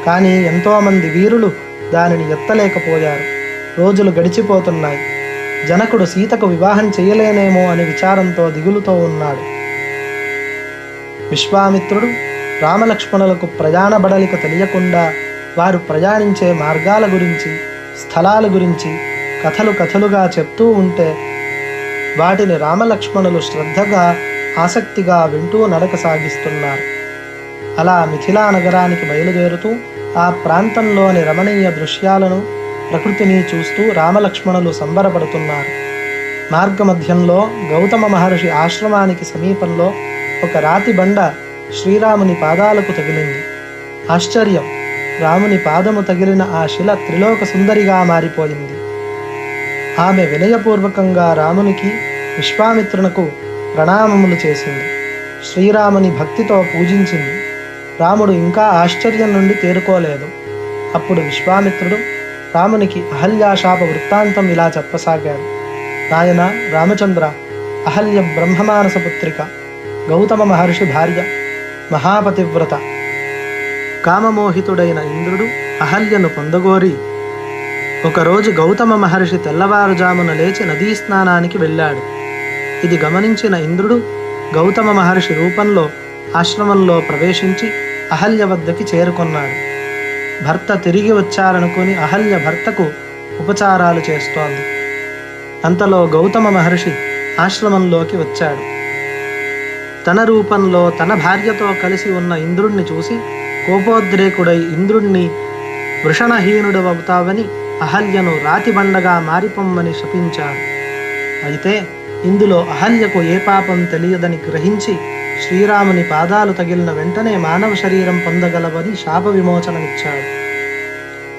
కానీ ఎంతోమంది వీరులు దానిని ఎత్తలేకపోయారు. రోజులు గడిచిపోతున్నాయి. జనకుడు సీతకు వివాహం చేయలేనేమో అని విచారంతో దిగులుతో ఉన్నాడు. విశ్వామిత్రుడు రామలక్ష్మణులకు ప్రయాణ బడలిక తెలియకుండా వారు ప్రయాణించే మార్గాల గురించి, స్థలాల గురించి కథలుగా చెప్తూ ఉంటే వాటిని రామలక్ష్మణులు శ్రద్ధగా, ఆసక్తిగా వింటూ నడక సాగిస్తున్నారు. అలా మిథిలా నగరానికి బయలుదేరుతూ ఆ ప్రాంతంలోని రమణీయ దృశ్యాలను, ప్రకృతిని చూస్తూ రామలక్ష్మణులు సంబరపడుతున్నారు. మార్గమధ్యంలో గౌతమ మహర్షి ఆశ్రమానికి సమీపంలో ఒక రాతి బండ శ్రీరాముని పాదాలకు తగిలింది. ఆశ్చర్యం! రాముని పాదము తగిలిన ఆ శిల త్రిలోక సుందరిగా మారిపోయింది. ఆమె వినయపూర్వకంగా రామునికి, విశ్వామిత్రునకు ప్రణామములు చేసింది. శ్రీరాముని భక్తితో పూజించింది. రాముడు ఇంకా ఆశ్చర్యం నుండి తేరుకోలేదు. అప్పుడు విశ్వామిత్రుడు రామునికి అహల్యాశాప వృత్తాంతం ఇలా చెప్పసాగాడు. నాయన రామచంద్ర, అహల్య బ్రహ్మమానస పుత్రిక, గౌతమ మహర్షి భార్య, మహాపతివ్రత. కామమోహితుడైన ఇంద్రుడు అహల్యను పొందగోరి ఒకరోజు గౌతమ మహర్షి తెల్లవారుజామున లేచి నదీ స్నానానికి వెళ్ళాడు. ఇది గమనించిన ఇంద్రుడు గౌతమ మహర్షి రూపంలో ఆశ్రమంలో ప్రవేశించి అహల్య వద్దకి చేరుకున్నాడు. భర్త తిరిగి వచ్చారనుకుని అహల్య భర్తకు ఉపచారాలు చేస్తోంది. అంతలో గౌతమ మహర్షి ఆశ్రమంలోకి వచ్చాడు. తన రూపంలో తన భార్యతో కలిసి ఉన్న ఇంద్రుణ్ణి చూసి కోపోద్రేకుడై ఇంద్రుణ్ణి వృషణహీనుడవుతావని అహల్యను రాతిబండగా మారిపొమ్మని శపించాడు. అయితే ఇందులో అహల్యకు ఏ పాపం తెలియదని గ్రహించి శ్రీరాముని పాదాలు తగిలిన వెంటనే మానవ శరీరం పొందగలవని శాప విమోచనమిచ్చాడు.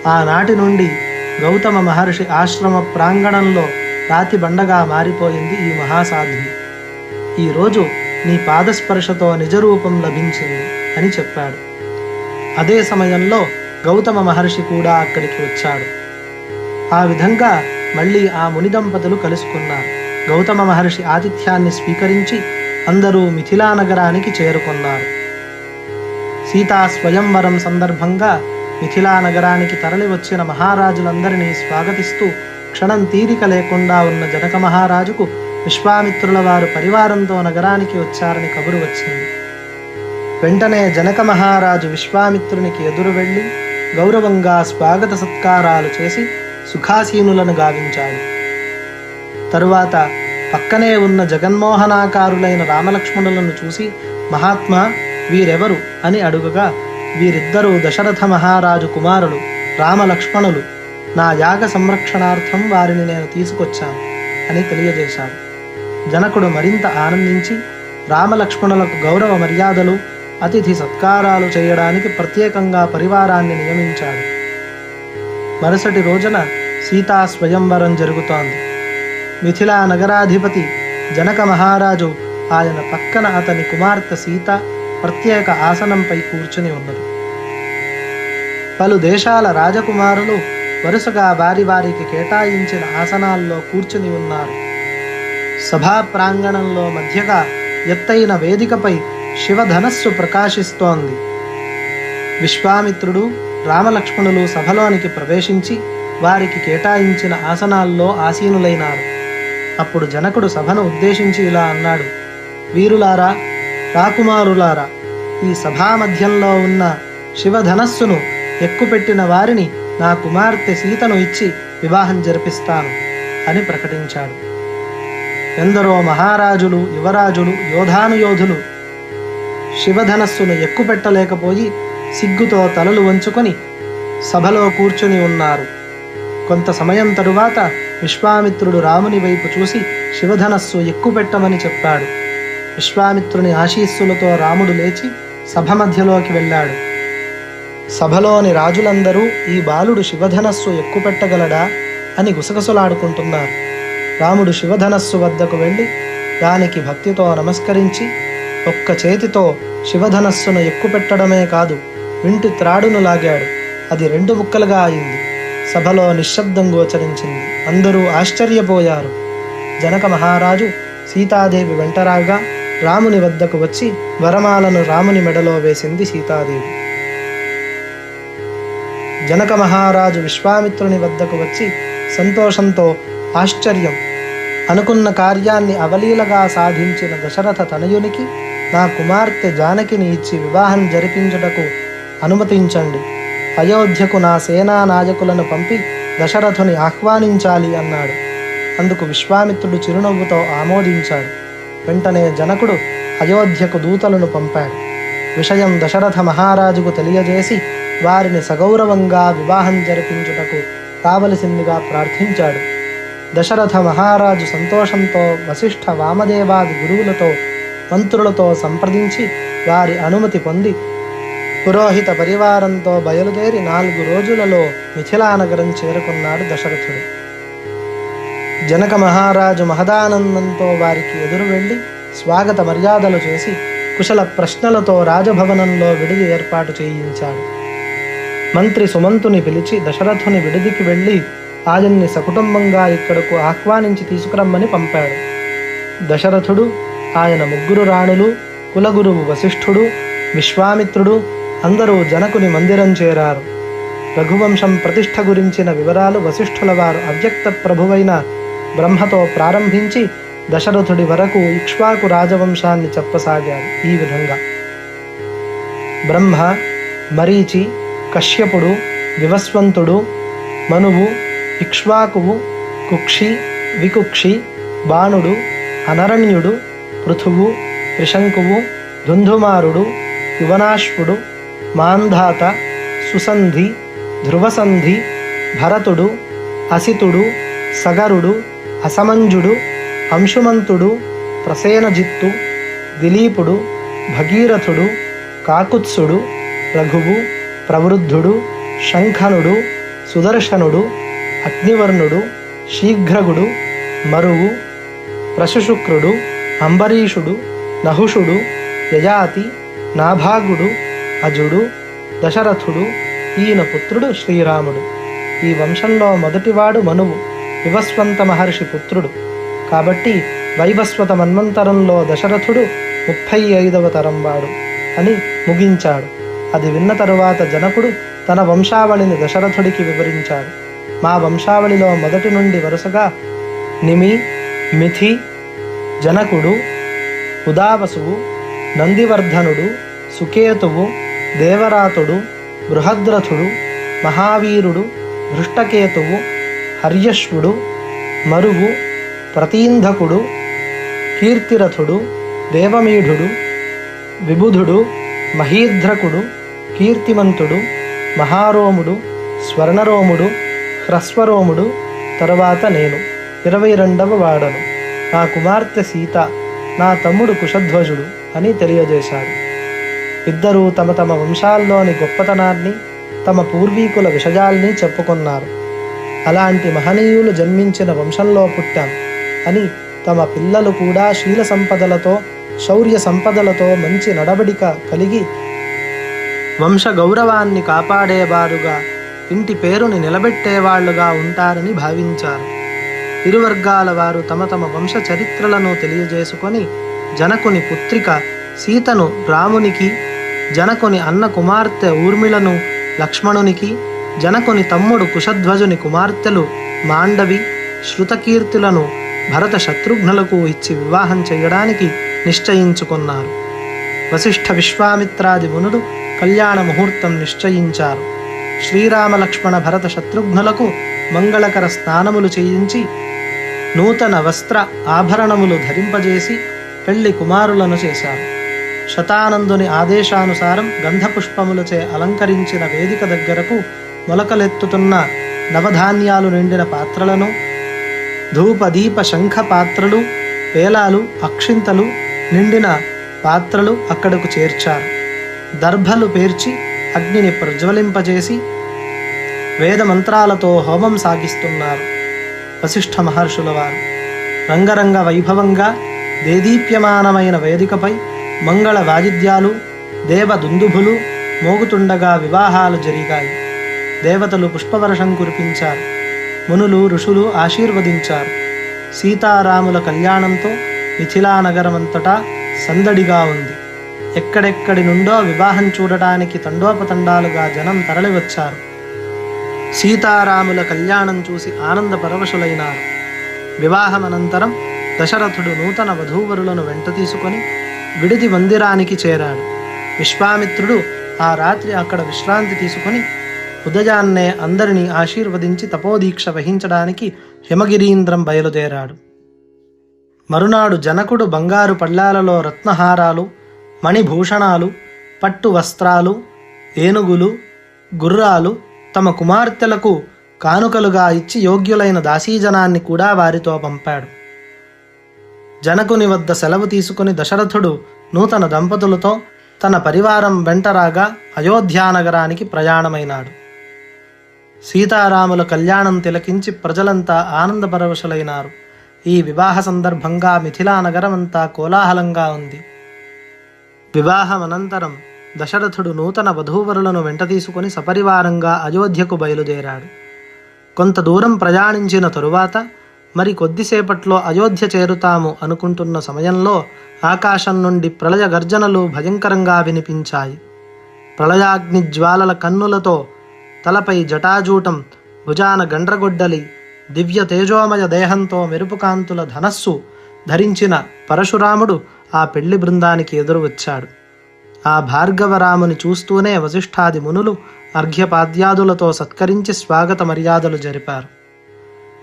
ఆనాటి నుండి గౌతమ మహర్షి ఆశ్రమ ప్రాంగణంలో రాతి బండగా మారిపోయింది ఈ మహాసాధ్వి. ఈరోజు నీ పాదస్పర్శతో నిజరూపం లభించింది అని చెప్పాడు. అదే సమయంలో గౌతమ మహర్షి కూడా అక్కడికి వచ్చాడు. ఆ విధంగా మళ్ళీ ఆ ముని దంపతులు కలుసుకున్నారు. గౌతమ మహర్షి ఆతిథ్యాన్ని స్వీకరించి అందరూ మిథిలా నగరానికి చేరుకున్నారు. సీతా స్వయంవరం సందర్భంగా మిథిలా నగరానికి తరలి వచ్చిన మహారాజులందరినీ స్వాగతిస్తూ క్షణం తీరిక లేకుండా ఉన్న జనక మహారాజుకు విశ్వామిత్రుల వారు పరివారంతో నగరానికి వచ్చారని కబురు వచ్చింది. వెంటనే జనక మహారాజు విశ్వామిత్రునికి ఎదురు వెళ్ళి గౌరవంగా స్వాగత సత్కారాలు చేసి సుఖాసీనులను గావించాడు. తరువాత పక్కనే ఉన్న జగన్మోహనాకారులైన రామలక్ష్మణులను చూసి మహాత్మా వీరెవరు అని అడుగగా, వీరిద్దరూ దశరథ మహారాజు కుమారులు రామలక్ష్మణులు. నా యాగ సంరక్షణార్థం వారిని నేను తీసుకొచ్చాను అని తెలియజేశాడు. జనకుడు మరింత ఆనందించి రామలక్ష్మణులకు గౌరవ మర్యాదలు, అతిథి సత్కారాలు చేయడానికి ప్రత్యేకంగా పరివారాన్ని నియమించాడు. మరుసటి రోజున సీతా స్వయంవరం జరుగుతోంది. మిథిలా నగరాధిపతి జనక మహారాజు ఆయన పక్కన అతని కుమార్తె సీత ప్రత్యేక ఆసనంపై కూర్చుని ఉన్నది. పలు దేశాల రాజకుమారులు వరుసగా వారి వారికి కేటాయించిన ఆసనాల్లో కూర్చుని ఉన్నారు. సభా ప్రాంగణంలో మధ్యగా ఎత్తైన వేదికపై శివధనస్సు ప్రకాశిస్తోంది. విశ్వామిత్రుడు రామలక్ష్మణులు సభలోనికి ప్రవేశించి వారికి కేటాయించిన ఆసనాల్లో ఆసీనులైనారు. అప్పుడు జనకుడు సభను ఉద్దేశించి ఇలా అన్నాడు: వీరులారా, రాకుమారులారా, ఈ సభా మధ్యంలో ఉన్న శివధనస్సును ఎక్కుపెట్టిన వారిని నా కుమార్తె సీతను ఇచ్చి వివాహం జరిపిస్తాను అని ప్రకటించాడు. ఎందరో మహారాజులు, యువరాజులు, యోధానుయోధులు శివధనస్సును ఎక్కుపెట్టలేకపోయి సిగ్గుతో తలలు వంచుకొని సభలో కూర్చుని ఉన్నారు. కొంత సమయం తరువాత విశ్వామిత్రుడు రాముని వైపు చూసి శివధనస్సు ఎక్కుపెట్టమని చెప్పాడు. విశ్వామిత్రుని ఆశీస్సులతో రాముడు లేచి సభ మధ్యలోకి వెళ్ళాడు. సభలోని రాజులందరూ ఈ బాలుడు శివధనస్సు ఎక్కుపెట్టగలడా అని గుసగుసలాడుకుంటున్నారు. రాముడు శివధనస్సు వద్దకు వెళ్ళి దానికి భక్తితో నమస్కరించి ఒక్క చేతితో శివధనస్సును ఎక్కుపెట్టడమే కాదు, వింటి త్రాడును లాగాడు. అది 2 ముక్కలుగా అయింది. సభలో నిశ్శబ్దం గోచరించింది. అందరూ ఆశ్చర్యపోయారు. జనక మహారాజు సీతాదేవి వెంటరాగా రాముని వద్దకు వచ్చి వరమాలను రాముని మెడలో వేసింది సీతాదేవి. జనక మహారాజు విశ్వామిత్రుని వద్దకు వచ్చి సంతోషంతో ఆశ్చర్యం, అనుకున్న కార్యాన్ని అవలీలగా సాధించిన దశరథ తనయునికి నా కుమార్తె జానకిని ఇచ్చి వివాహం జరిపించుటకు అనుమతించండి. అయోధ్యకు నా సేనా నాయకులను పంపి దశరథుని ఆహ్వానించాలి అన్నాడు. అందుకు విశ్వామిత్రుడు చిరునవ్వుతో ఆమోదించాడు. వెంటనే జనకుడు అయోధ్యకు దూతలను పంపాడు. విషయం దశరథ మహారాజుకు తెలియజేసి వారిని సగౌరవంగా వివాహం జరిపించుటకు కావలసిందిగా ప్రార్థించాడు. దశరథ మహారాజు సంతోషంతో వశిష్ఠ వామదేవాది గురువులతో మంత్రులతో సంప్రదించి వారి అనుమతి పొంది పురోహిత పరివారంతో బయలుదేరి 4 రోజులలో మిథిలానగరం చేరుకున్నాడు దశరథుడు. జనక మహారాజు మహదానందంతో వారికి ఎదురు వెళ్ళి స్వాగత మర్యాదలు చేసి కుశల ప్రశ్నలతో రాజభవనంలో విడిది ఏర్పాటు చేయించాడు. మంత్రి సుమంతుని పిలిచి దశరథుని విడిదికి వెళ్ళి ఆయన్ని సకుటుంబంగా ఇక్కడకు ఆహ్వానించి తీసుకురమ్మని పంపాడు. దశరథుడు, ఆయన 3 రాణులు, కులగురువు వశిష్ఠుడు, విశ్వామిత్రుడు అందరూ జనకుని మందిరం చేరారు. రఘువంశం ప్రతిష్ఠ గురించిన వివరాలు వశిష్ఠుల వారు అవ్యక్త ప్రభువైన బ్రహ్మతో ప్రారంభించి దశరథుడి వరకు ఇక్ష్వాకు రాజవంశాన్ని చెప్పసాగారు. ఈ విధంగా బ్రహ్మ, మరీచి, కశ్యపుడు, వివస్వంతుడు, మనువు, ఇక్ష్వాకువు, కుక్షి, వికుక్షి, బాణుడు, అనరణ్యుడు, పృథువు, త్రిశంకువు, ధుంధుమారుడు, యువనాశ్వుడు, మాంధాత, సుసంధి, ధ్రువసంధి, భరతుడు, అసితుడు, సగరుడు, అసమంజుడు, అంశుమంతుడు, ప్రసేనజిత్తు, దిలీపుడు, భగీరథుడు, కాకుత్సుడు, రఘువు, ప్రవృద్ధుడు, శంఖనుడు, సుదర్శనుడు, అగ్నివర్ణుడు, శీఘ్రగుడు, మరువు, ప్రశుశుక్రుడు, అంబరీషుడు, నహుషుడు, యయాతి, నాభాగుడు, అజుడు, దశరథుడు, ఈయన పుత్రుడు శ్రీరాముడు. ఈ వంశంలో మొదటివాడు మనువు, వివస్వంత మహర్షి పుత్రుడు. కాబట్టి వైవస్వత మన్వంతరంలో దశరథుడు 35వ తరం వాడు అని ముగించాడు. అది విన్న తరువాత జనకుడు తన వంశావళిని దశరథుడికి వివరించాడు. మా వంశావళిలో మొదటి నుండి వరుసగా నిమి, మిథి, జనకుడు, ఉదావసువు, నందివర్ధనుడు, సుకేతువు, దేవరాతుడు, బృహద్రథుడు, మహావీరుడు, దృష్టకేతువు, హర్యశ్వుడు, మరువు, ప్రతీంధకుడు, కీర్తిరథుడు, దేవమీఢుడు, విబుధుడు, మహీధ్రకుడు, కీర్తిమంతుడు, మహారోముడు, స్వర్ణరోముడు, హ్రస్వరోముడు, తరువాత నేను 22వ వాడను. నా కుమార్తె సీత, నా తమ్ముడు కుశధ్వజుడు అని తెలియజేశాడు. ఇద్దరూ తమ తమ వంశాల్లోని గొప్పతనాన్ని, తమ పూర్వీకుల విషయాల్ని చెప్పుకున్నారు. అలాంటి మహనీయులు జన్మించిన వంశంలో పుట్టాం అని తమ పిల్లలు కూడా శీల సంపదలతో, శౌర్య సంపదలతో మంచి నడవడిక కలిగి వంశ గౌరవాన్ని కాపాడేవారుగా, ఇంటి పేరుని నిలబెట్టేవాళ్లుగా ఉంటారని భావించారు. ఇరు వర్గాల వారు తమ తమ వంశ చరిత్రలను తెలియజేసుకొని జనకుని పుత్రిక సీతను రామునికి, జనకుని అన్న కుమార్తె ఊర్మిళను లక్ష్మణునికి, జనకుని తమ్ముడు కుశధ్వజుని కుమార్తెలు మాండవి, శృతకీర్తులను భరత శత్రుఘ్నులకు ఇచ్చి వివాహం చేయడానికి నిశ్చయించుకున్నారు. వశిష్ఠ విశ్వామిత్రాది మునులు కళ్యాణ ముహూర్తం నిశ్చయించారు. శ్రీరామ లక్ష్మణ భరత శత్రుఘ్నులకు మంగళకర స్నానములు చేయించి నూతన వస్త్ర ఆభరణములు ధరింపజేసి పెళ్లి కుమారులను చేశారు. శతానందుని ఆదేశానుసారం గంధపుష్పములచే అలంకరించిన వేదిక దగ్గరకు మొలకలెత్తుతున్న నవధాన్యాలు నిండిన పాత్రలను, ధూపదీప శంఖ పాత్రలు, పేలాలు, అక్షింతలు నిండిన పాత్రలు అక్కడకు చేర్చారు. దర్భలు పేర్చి అగ్నిని ప్రజ్వలింపజేసి వేదమంత్రాలతో హోమం సాగిస్తున్నారు వశిష్ఠ మహర్షుల వారు. రంగరంగ వైభవంగా దేదీప్యమానమైన వేదికపై మంగళ వాయిద్యాలు, దేవదుందుభులు మోగుతుండగా వివాహాలు జరిగాయి. దేవతలు పుష్పవర్షం కురిపించారు. మునులు ఋషులు ఆశీర్వదించారు. సీతారాముల కళ్యాణంతో మిథిలా నగరమంతటా సందడిగా ఉంది. ఎక్కడెక్కడి నుండో వివాహం చూడటానికి తండోపతండాలుగా జనం తరలివచ్చారు. సీతారాముల కళ్యాణం చూసి ఆనంద పరవశులైనారు. వివాహమనంతరం దశరథుడు నూతన వధూవరులను వెంట తీసుకొని విడిది మందిరానికి చేరాడు. విశ్వామిత్రుడు ఆ రాత్రి అక్కడ విశ్రాంతి తీసుకొని ఉదయాన్నే అందరినీ ఆశీర్వదించి తపోదీక్ష వహించడానికి హిమగిరీంద్రం బయలుదేరాడు. మరునాడు జనకుడు బంగారు పళ్ళాలలో రత్నహారాలు, మణిభూషణాలు, పట్టు వస్త్రాలు, ఏనుగులు, గుర్రాలు తమ కుమార్తెలకు కానుకలుగా ఇచ్చి యోగ్యులైన దాసీజనాన్ని కూడా వారితో పంపాడు. జనకుని వద్ద సెలవు తీసుకుని దశరథుడు నూతన దంపతులతో తన పరివారం వెంటరాగా అయోధ్యానగరానికి ప్రయాణమైనాడు. సీతారాముల కళ్యాణం తిలకించి ప్రజలంతా ఆనందపరవశులైనారు. ఈ వివాహ సందర్భంగా మిథిలా నగరమంతా కోలాహలంగా ఉంది. వివాహం అనంతరం దశరథుడు నూతన వధూవరులను వెంట తీసుకుని సపరివారంగా అయోధ్యకు బయలుదేరాడు. కొంత దూరం ప్రయాణించిన తరువాత మరి కొద్దిసేపట్లో అయోధ్య చేరుతాము అనుకుంటున్న సమయంలో ఆకాశం నుండి ప్రళయ గర్జనలు భయంకరంగా వినిపించాయి. ప్రళయాగ్ని జ్వాలల కన్నులతో, తలపై జటాజూటం, భుజాన గండ్రగొడ్డలి, దివ్య తేజోమయ దేహంతో మెరుపుకాంతుల ధనస్సు ధరించిన పరశురాముడు ఆ పెళ్లి బృందానికి ఎదురు వచ్చాడు. ఆ భార్గవరాముని చూస్తూనే వశిష్ఠాది మునులు అర్ఘ్యపాద్యాదులతో సత్కరించి స్వాగత మర్యాదలు జరిపారు.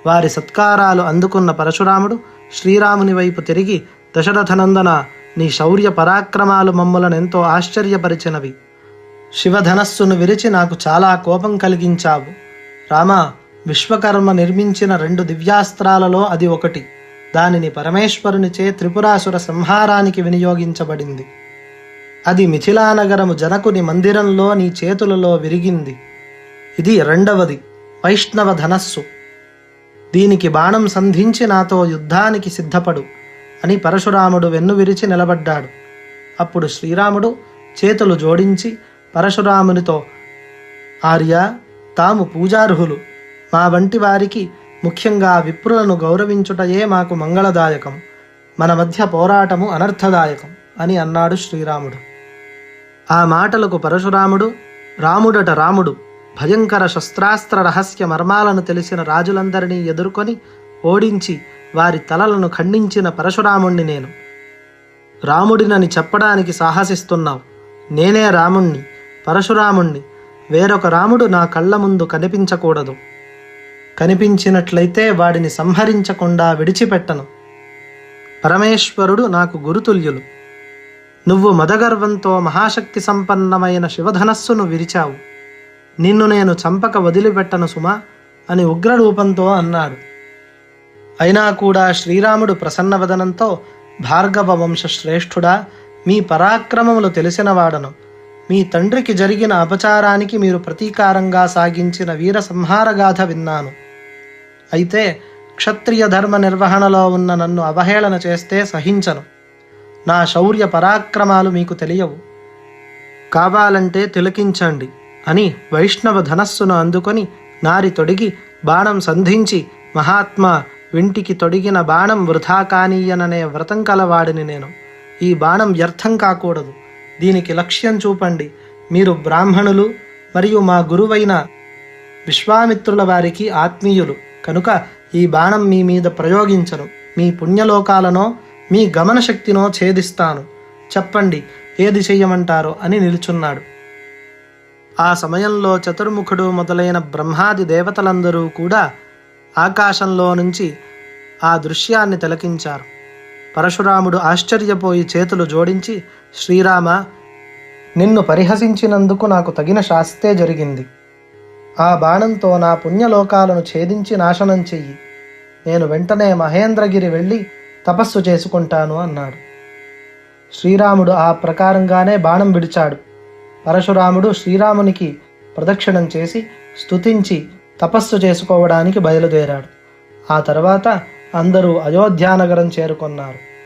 వారి సత్కారాలు అందుకున్న పరశురాముడు శ్రీరాముని వైపు తిరిగి, దశరథనందన, నీ శౌర్య పరాక్రమాలు మమ్ములనెంతో ఆశ్చర్యపరిచినవి. శివధనస్సును విరిచి నాకు చాలా కోపం కలిగించావు. రామా, విశ్వకర్మ నిర్మించిన 2 దివ్యాస్త్రాలలో అది ఒకటి. దానిని పరమేశ్వరునిచే త్రిపురాసుర సంహారానికి వినియోగించబడింది. అది మిథిలానగరము జనకుని మందిరంలో నీ చేతులలో విరిగింది. ఇది 2వది, వైష్ణవ ధనస్సు. దీనికి బాణం సంధించి నాతో యుద్ధానికి సిద్ధపడు అని పరశురాముడు వెన్ను విరిచి నిలబడ్డాడు. అప్పుడు శ్రీరాముడు చేతులు జోడించి పరశురామునితో, ఆర్య, తాము పూజార్హులు. మా వంటి వారికి, ముఖ్యంగా విప్రులను గౌరవించుటయే మాకు మంగళదాయకం. మన మధ్య పోరాటము అనర్థదాయకం అని అన్నాడు శ్రీరాముడు. ఆ మాటలకు పరశురాముడు, రాముడట రాముడు, భయంకర శస్త్రాస్త్ర రహస్య మర్మాలను తెలిసిన రాజులందరినీ ఎదుర్కొని ఓడించి వారి తలలను ఖండించిన పరశురాముణ్ణి నేను. రాముడినని చెప్పడానికి సాహసిస్తున్నావు. నేనే రాముణ్ణి, పరశురాముణ్ణి. వేరొక రాముడు నా కళ్ళ ముందు కనిపించకూడదు. కనిపించినట్లయితే వాడిని సంహరించకుండా విడిచిపెట్టను. పరమేశ్వరుడు నాకు గురుతుల్యులు. నువ్వు మదగర్వంతో మహాశక్తి సంపన్నమైన శివధనస్సును విరిచావు. నిన్ను నేను చంపక వదిలిపెట్టను సుమా అని ఉగ్రరూపంతో అన్నాడు. అయినా కూడా శ్రీరాముడు ప్రసన్నవదనంతో, భార్గవ వంశ శ్రేష్ఠుడా, మీ పరాక్రమములు తెలిసినవాడను. మీ తండ్రికి జరిగిన అపచారానికి మీరు ప్రతీకారంగా సాగించిన వీర సంహారగాథ విన్నాను. అయితే క్షత్రియ ధర్మ నిర్వహణలో ఉన్న నన్ను అవహేళన చేస్తే సహించను. నా శౌర్య పరాక్రమాలు మీకు తెలియవు. కావాలంటే తిలకించండి అని వైష్ణవ ధనస్సును అందుకొని నారి తొడిగి బాణం సంధించి, మహాత్మా, వింటికి తొడిగిన బాణం వృధా కానీయననే వ్రతం కలవాడిని నేను. ఈ బాణం వ్యర్థం కాకూడదు. దీనికి లక్ష్యం చూపండి. మీరు బ్రాహ్మణులు మరియు మా గురువైన విశ్వామిత్రుల వారికి ఆత్మీయులు కనుక ఈ బాణం మీ మీద ప్రయోగించను. మీ పుణ్యలోకాలనో మీ గమన శక్తినో ఛేదిస్తాను. చెప్పండి, ఏది చెయ్యమంటారో అని నిలుచున్నాడు. ఆ సమయంలో చతుర్ముఖుడు మొదలైన బ్రహ్మాది దేవతలందరూ కూడా ఆకాశంలో నుంచి ఆ దృశ్యాన్ని తిలకించారు. పరశురాముడు ఆశ్చర్యపోయి చేతులు జోడించి, శ్రీరామ, నిన్ను పరిహసించినందుకు నాకు తగిన శాస్తే జరిగింది. ఆ బాణంతో నా పుణ్యలోకాలను ఛేదించి నాశనం చెయ్యి. నేను వెంటనే మహేంద్రగిరి వెళ్ళి తపస్సు చేసుకుంటాను అన్నాడు. శ్రీరాముడు ఆ ప్రకారంగానే బాణం విడిచాడు. పరశురాముడు శ్రీరామునికి ప్రదక్షిణం చేసి స్తుతించి తపస్సు చేసుకోవడానికి బయలుదేరాడు. ఆ తర్వాత అందరూ అయోధ్యానగరం చేరుకొన్నారు.